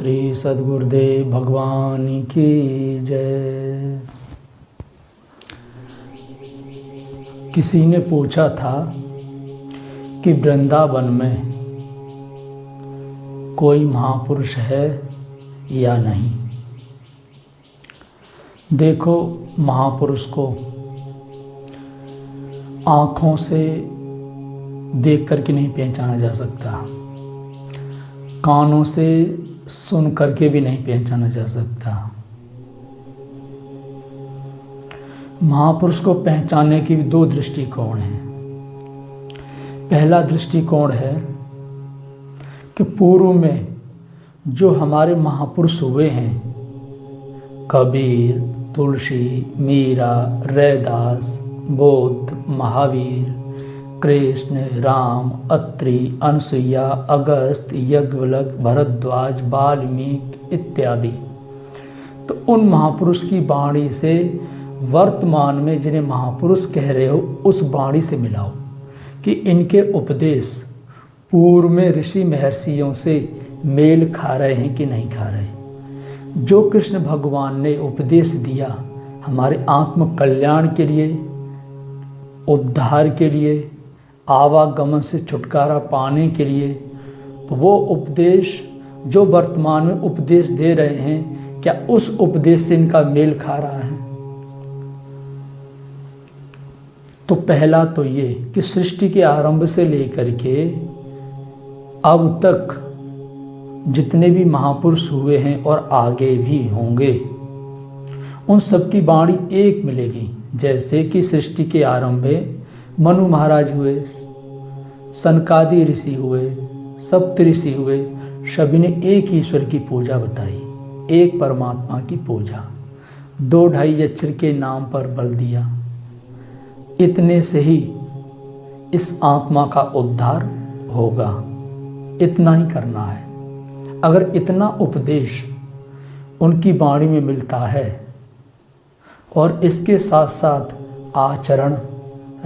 श्री सद्गुरुदेव भगवान की जय। किसी ने पूछा था कि वृंदावन में कोई महापुरुष है या नहीं। देखो, महापुरुष को आँखों से देख करके नहीं पहचाना जा सकता, कानों से सुन करके भी नहीं पहचाना जा सकता। महापुरुष को पहचानने की भी दो दृष्टिकोण हैं। पहला दृष्टिकोण है कि पूर्व में जो हमारे महापुरुष हुए हैं, कबीर, तुलसी, मीरा, रैदास, बुद्ध, महावीर, कृष्ण, राम, अत्रि, अनसुईया, अगस्त, यज्ञवल्क, भरद्वाज, वाल्मीकि इत्यादि, तो उन महापुरुष की वाणी से वर्तमान में जिन्हें महापुरुष कह रहे हो उस वाणी से मिलाओ कि इनके उपदेश पूर्व में ऋषि महर्षियों से मेल खा रहे हैं कि नहीं खा रहे। जो कृष्ण भगवान ने उपदेश दिया हमारे आत्म कल्याण के लिए, उद्धार के लिए, आवागमन से छुटकारा पाने के लिए, तो वो उपदेश जो वर्तमान में उपदेश दे रहे हैं, क्या उस उपदेश से इनका मेल खा रहा है? तो पहला तो ये कि सृष्टि के आरंभ से लेकर के अब तक जितने भी महापुरुष हुए हैं और आगे भी होंगे, उन सबकी वाणी एक मिलेगी। जैसे कि सृष्टि के आरंभ में मनु महाराज हुए, सनकादि ऋषि हुए, सप्त ऋषि हुए, सभी ने एक ईश्वर की पूजा बताई, एक परमात्मा की पूजा, 2-2.5 अक्षर के नाम पर बल दिया। इतने से ही इस आत्मा का उद्धार होगा, इतना ही करना है। अगर इतना उपदेश उनकी वाणी में मिलता है और इसके साथ साथ आचरण,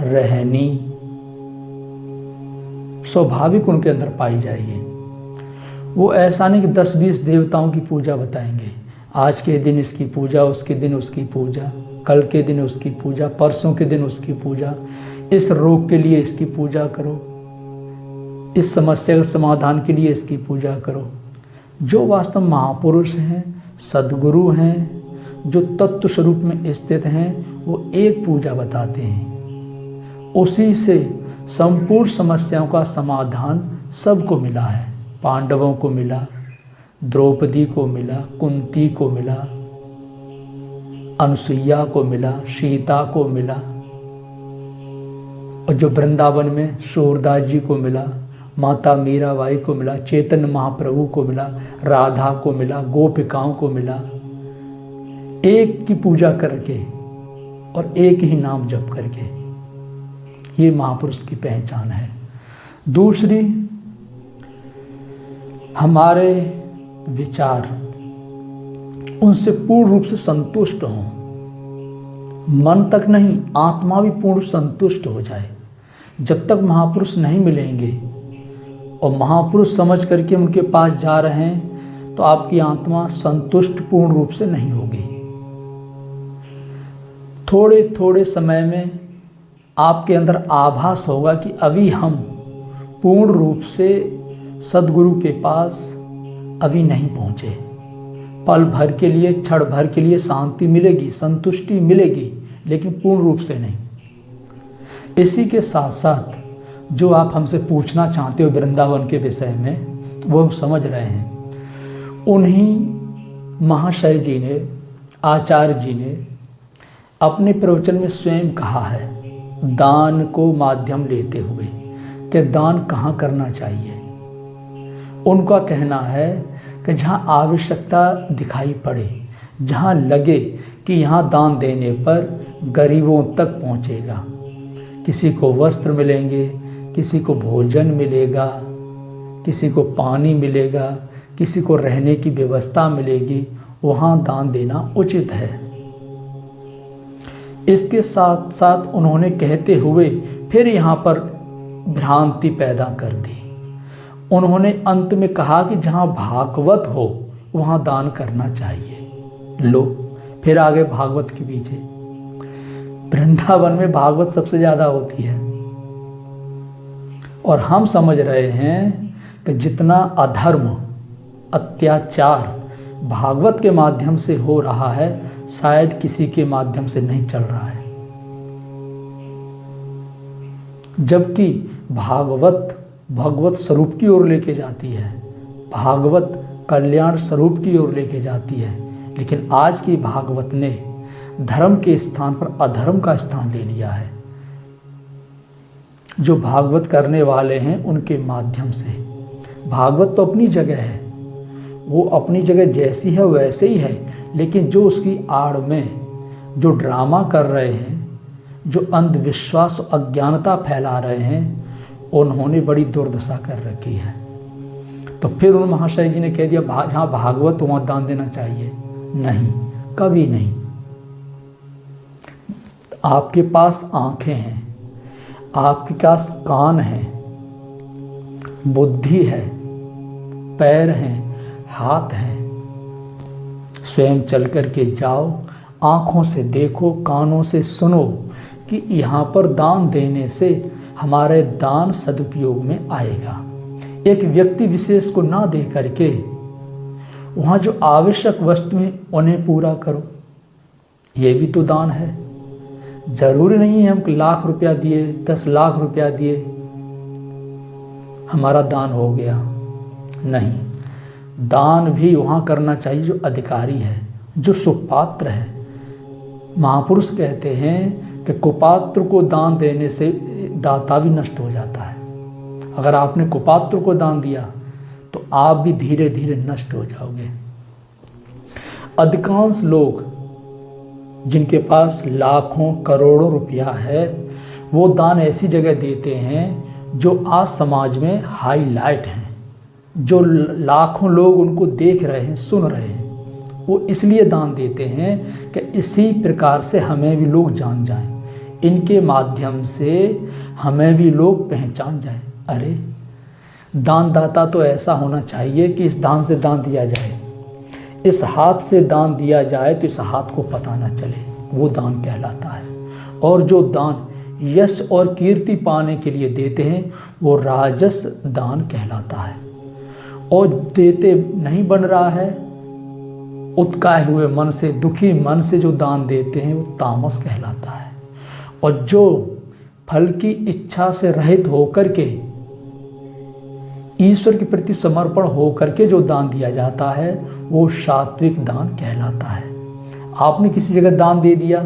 रहनी स्वाभाविक उनके अंदर पाई जाएगी। वो ऐसा नहीं कि 10-20 देवताओं की पूजा बताएंगे, आज के दिन इसकी पूजा, उसके दिन उसकी पूजा, कल के दिन उसकी पूजा, परसों के दिन उसकी पूजा, इस रोग के लिए इसकी पूजा करो, इस समस्या के समाधान के लिए इसकी पूजा करो। जो वास्तव महापुरुष हैं, सद्गुरु हैं, जो तत्व स्वरूप में स्थित हैं, वो एक पूजा बताते हैं, उसी से संपूर्ण समस्याओं का समाधान सबको मिला है। पांडवों को मिला, द्रौपदी को मिला, कुंती को मिला, अनसुईया को मिला, सीता को मिला, और जो वृंदावन में सूरदास जी को मिला, माता मीराबाई को मिला, चैतन्य महाप्रभु को मिला, राधा को मिला, गोपिकाओं को मिला। एक की पूजा करके और एक ही नाम जप करके, ये महापुरुष की पहचान है। दूसरी, हमारे विचार उनसे पूर्ण रूप से संतुष्ट हों, मन तक नहीं, आत्मा भी पूर्ण संतुष्ट हो जाए। जब तक महापुरुष नहीं मिलेंगे और महापुरुष समझ करके उनके पास जा रहे हैं, तो आपकी आत्मा संतुष्ट पूर्ण रूप से नहीं होगी। थोड़े थोड़े समय में आपके अंदर आभास होगा कि अभी हम पूर्ण रूप से सद्गुरु के पास अभी नहीं पहुँचे। पल भर के लिए, क्षण भर के लिए शांति मिलेगी, संतुष्टि मिलेगी, लेकिन पूर्ण रूप से नहीं। इसी के साथ साथ जो आप हमसे पूछना चाहते हो वृंदावन के विषय में, वो हम समझ रहे हैं। उन्हीं महाशय जी ने, आचार्य जी ने अपने प्रवचन में स्वयं कहा है, दान को माध्यम लेते हुए, कि दान कहाँ करना चाहिए। उनका कहना है कि जहाँ आवश्यकता दिखाई पड़े, जहाँ लगे कि यहाँ दान देने पर गरीबों तक पहुँचेगा, किसी को वस्त्र मिलेंगे, किसी को भोजन मिलेगा, किसी को पानी मिलेगा, किसी को रहने की व्यवस्था मिलेगी, वहाँ दान देना उचित है। इसके साथ साथ उन्होंने कहते हुए फिर यहाँ पर भ्रांति पैदा कर दी। उन्होंने अंत में कहा कि जहाँ भागवत हो वहाँ दान करना चाहिए। लो फिर आगे भागवत के पीछे। वृंदावन में भागवत सबसे ज़्यादा होती है और हम समझ रहे हैं कि जितना अधर्म अत्याचार भागवत के माध्यम से हो रहा है शायद किसी के माध्यम से नहीं चल रहा है। जबकि भागवत भगवत स्वरूप की ओर लेके जाती है, भागवत कल्याण स्वरूप की ओर लेके जाती है। लेकिन आज की भागवत ने धर्म के स्थान पर अधर्म का स्थान ले लिया है। जो भागवत करने वाले हैं उनके माध्यम से, भागवत तो अपनी जगह है, वो अपनी जगह जैसी है वैसे ही है, लेकिन जो उसकी आड़ में जो ड्रामा कर रहे हैं, जो अंधविश्वास और अज्ञानता फैला रहे हैं, उन्होंने बड़ी दुर्दशा कर रखी है। तो फिर उन महाशय जी ने कह दिया जहाँ भागवत वहाँ दान देना चाहिए। नहीं, कभी नहीं। आपके पास आंखें हैं, आपके पास कान हैं, बुद्धि है, पैर हैं, हाथ हैं। स्वयं चल कर के जाओ, आँखों से देखो, कानों से सुनो कि यहाँ पर दान देने से हमारे दान सदुपयोग में आएगा। एक व्यक्ति विशेष को ना दे करके वहाँ जो आवश्यक वस्तु हैं उन्हें पूरा करो, ये भी तो दान है। जरूरी नहीं है हम लाख रुपया दिए, 10 लाख रुपया दिए हमारा दान हो गया। नहीं, दान भी वहाँ करना चाहिए जो अधिकारी है, जो सुपात्र है। महापुरुष कहते हैं कि कुपात्र को दान देने से दाता भी नष्ट हो जाता है। अगर आपने कुपात्र को दान दिया तो आप भी धीरे धीरे नष्ट हो जाओगे। अधिकांश लोग जिनके पास लाखों करोड़ों रुपया है वो दान ऐसी जगह देते हैं जो आज समाज में हाईलाइट हैं, जो लाखों लोग उनको देख रहे हैं, सुन रहे हैं। वो इसलिए दान देते हैं कि इसी प्रकार से हमें भी लोग जान जाएं, इनके माध्यम से हमें भी लोग पहचान जाएं। अरे दानदाता तो ऐसा होना चाहिए कि इस दान से दान दिया जाए, इस हाथ से दान दिया जाए तो इस हाथ को पता न चले, वो दान कहलाता है। और जो दान यश और कीर्ति पाने के लिए देते हैं वो राजस दान कहलाता है। और देते नहीं बन रहा है, उत्काय हुए मन से, दुखी मन से जो दान देते हैं वो तामस कहलाता है। और जो फल की इच्छा से रहित होकर के ईश्वर के प्रति समर्पण होकर के जो दान दिया जाता है वो सात्विक दान कहलाता है। आपने किसी जगह दान दे दिया,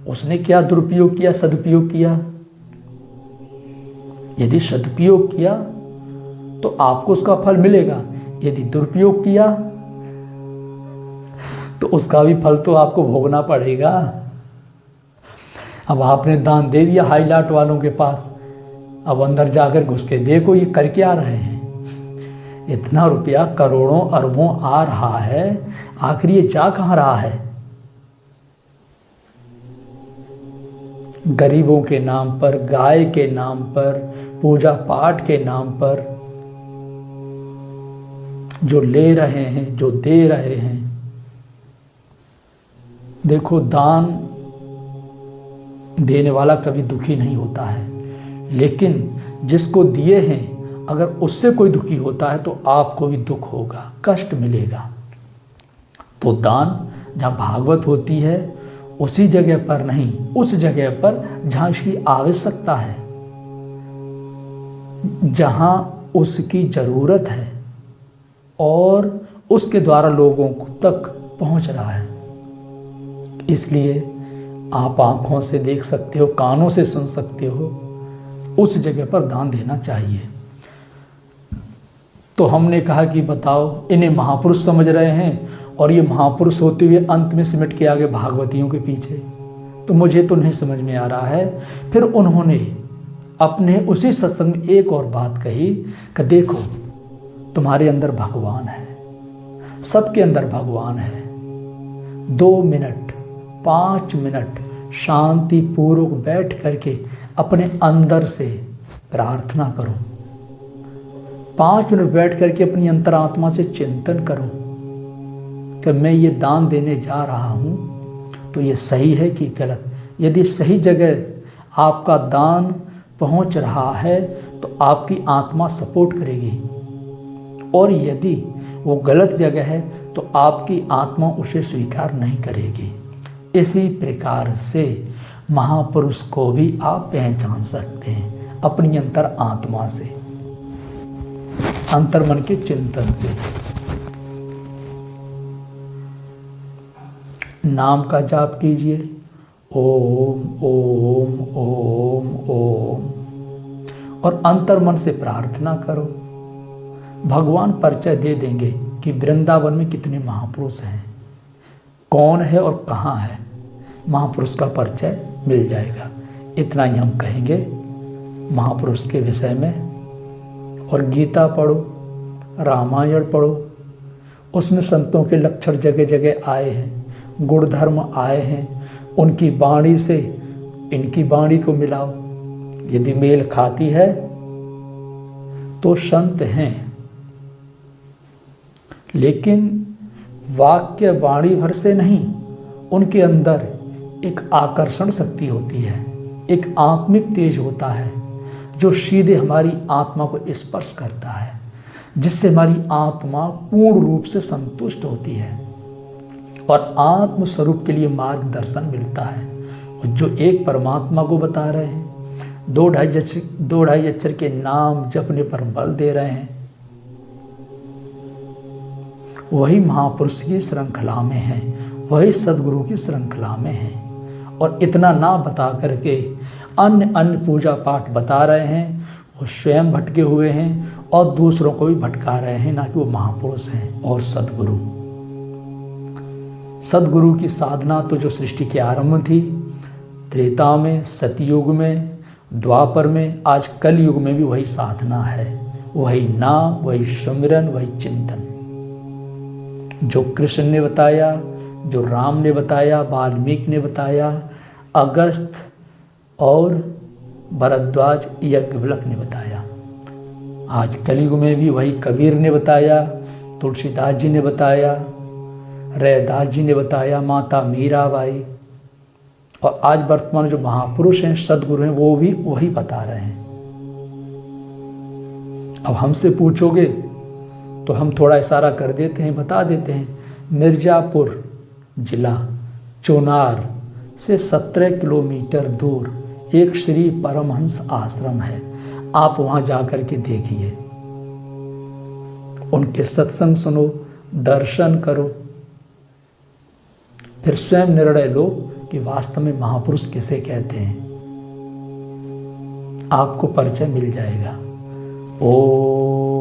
उसने क्या दुरुपयोग किया, सदुपयोग किया? यदि सदुपयोग किया तो आपको उसका फल मिलेगा, यदि दुरुपयोग किया तो उसका भी फल तो आपको भोगना पड़ेगा। अब आपने दान दे दिया हाईलाइट वालों के पास, अब अंदर जाकर घुस के देखो ये कर क्या रहे हैं। इतना रुपया करोड़ों अरबों आ रहा है, आखिर ये जा कहाँ रहा है? गरीबों के नाम पर, गाय के नाम पर, पूजा पाठ के नाम पर जो ले रहे हैं, जो दे रहे हैं। देखो, दान देने वाला कभी दुखी नहीं होता है, लेकिन जिसको दिए हैं अगर उससे कोई दुखी होता है तो आपको भी दुख होगा, कष्ट मिलेगा। तो दान जहाँ भागवत होती है उसी जगह पर नहीं, उस जगह पर जहाँ इसकी आवश्यकता है, जहाँ उसकी ज़रूरत है और उसके द्वारा लोगों तक पहुँच रहा है। इसलिए आप आँखों से देख सकते हो, कानों से सुन सकते हो, उस जगह पर दान देना चाहिए। तो हमने कहा कि बताओ, इन्हें महापुरुष समझ रहे हैं और ये महापुरुष होते हुए अंत में सिमट के आगे भागवतियों के पीछे, तो मुझे तो नहीं समझ में आ रहा है। फिर उन्होंने अपने उसी सत्संग में एक और बात कही कि देखो, तुम्हारे अंदर भगवान है, सबके अंदर भगवान है। 2 मिनट 5 मिनट शांति पूर्वक बैठ करके अपने अंदर से प्रार्थना करो। 5 मिनट बैठ करके अपनी अंतरात्मा से चिंतन करो कि मैं ये दान देने जा रहा हूँ तो ये सही है कि गलत। यदि सही जगह आपका दान पहुँच रहा है तो आपकी आत्मा सपोर्ट करेगी, और यदि वो गलत जगह है तो आपकी आत्मा उसे स्वीकार नहीं करेगी। इसी प्रकार से महापुरुष को भी आप पहचान सकते हैं अपनी अंतर आत्मा से, अंतर्मन के चिंतन से। नाम का जाप कीजिए, ओम ओम ओम ओम, और अंतर्मन से प्रार्थना करो। भगवान परिचय दे देंगे कि वृंदावन में कितने महापुरुष हैं, कौन है और कहाँ है। महापुरुष का परिचय मिल जाएगा। इतना ही हम कहेंगे महापुरुष के विषय में। और गीता पढ़ो, रामायण पढ़ो, उसमें संतों के लक्षण जगह जगह आए हैं, गुण धर्म आए हैं। उनकी वाणी से इनकी वाणी को मिलाओ, यदि मेल खाती है तो संत हैं। लेकिन वाक्य वाणी भर से नहीं, उनके अंदर एक आकर्षण शक्ति होती है, एक आत्मिक तेज होता है जो सीधे हमारी आत्मा को स्पर्श करता है, जिससे हमारी आत्मा पूर्ण रूप से संतुष्ट होती है और आत्म स्वरूप के लिए मार्गदर्शन मिलता है। और जो एक परमात्मा को बता रहे हैं, दो ढाई अक्षर के नाम जपने पर बल दे रहे हैं, वही महापुरुष की श्रृंखला में है, वही सदगुरु की श्रृंखला में है। और इतना ना बता करके अन्य पूजा पाठ बता रहे हैं, वो स्वयं भटके हुए हैं और दूसरों को भी भटका रहे हैं, ना कि वो महापुरुष हैं और सदगुरु। सदगुरु की साधना तो जो सृष्टि के आरंभ थी, त्रेता में, सतयुग में, द्वापर में, आज कल युग में भी वही साधना है। वही नाम, वही सुमिरन, वही चिंतन जो कृष्ण ने बताया, जो राम ने बताया, वाल्मीकि ने बताया, अगस्त और भरद्वाज यज्ञवल्क्य ने बताया। आज कलयुग में भी वही कबीर ने बताया, तुलसीदास जी ने बताया, रैदास जी ने बताया, माता मीराबाई, और आज वर्तमान जो महापुरुष हैं, सदगुरु हैं, वो भी वही बता रहे हैं। अब हमसे पूछोगे तो हम थोड़ा इशारा कर देते हैं, बता देते हैं। मिर्ज़ापुर जिला चोनार से 17 किलोमीटर दूर एक श्री परमहंस आश्रम है। आप वहाँ जा कर के देखिए, उनके सत्संग सुनो, दर्शन करो, फिर स्वयं निर्णय लो कि वास्तव में महापुरुष किसे कहते हैं। आपको परिचय मिल जाएगा। ओम